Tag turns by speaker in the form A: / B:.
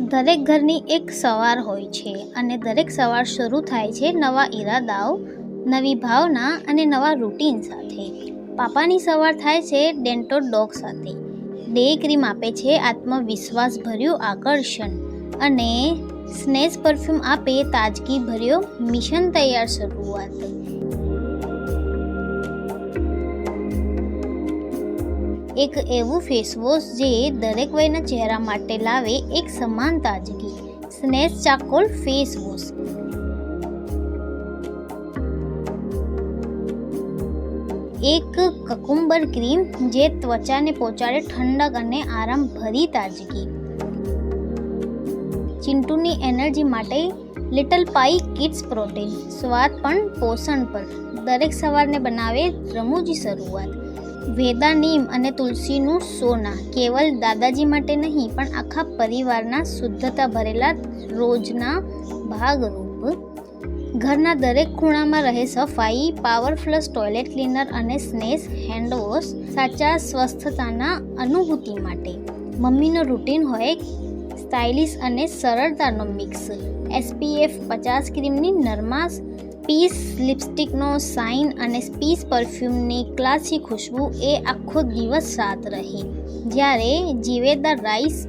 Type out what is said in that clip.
A: દરેક ઘરની એક સવાર હોય છે અને દરેક સવાર શરૂ થાય છે નવા ઈરાદાઓ, નવી ભાવના અને નવા રૂટીન સાથે. પાપાની સવાર થાય છે ડેન્ટો ડોગ સાથે. ડે ક્રીમ આપે છે આત્મવિશ્વાસભર્યું આકર્ષણ અને સ્નેચ પરફ્યુમ આપે તાજગીભર્યો મિશન તૈયાર શરૂઆત. એક એવું ફેસવોશ જે દરેક વયના ચહેરા માટે લાવે એક સમાન તાજગી. Snatch charcoal face wash. એક કકુંબર ક્રીમ જે ત્વચાને પહોંચાડે ઠંડક અને આરામભરી તાજગી. ચિન્ટુની એનર્જી માટે લિટલ પાઈ કિડ્સ પ્રોટીન. સ્વાદ પણ પોષણ પર. દરેક સવારને બનાવે રમૂજી શરૂઆત. વેદા નીમ અને તુલસીનું સોના. કેવલ દાદાજી માટે નહીં પણ આખા પરિવારના શુદ્ધતા ભરેલા રોજના ભાગરૂપ. ઘરના દરેક ખૂણામાં રહે સફાઈ. પાવર ફ્લશ ટોયલેટ ક્લીનર અને સ્નેચ હેન્ડવોશ સાચા સ્વસ્થતાના અનુભૂતિ માટે. મમ્મીનો રૂટીન હોય સ્ટાઇલિશ અને સરળતાનો મિક્સ. SPF 50 ક્રીમની નરમાશ, પીસ લિપસ્ટિકનો શાઇન અને પીસ પરફ્યુમની ક્લાસી ખુશ્બુ એ આખો દિવસ સાથ રહે. જ્યારે જીવેદાર રાઈસ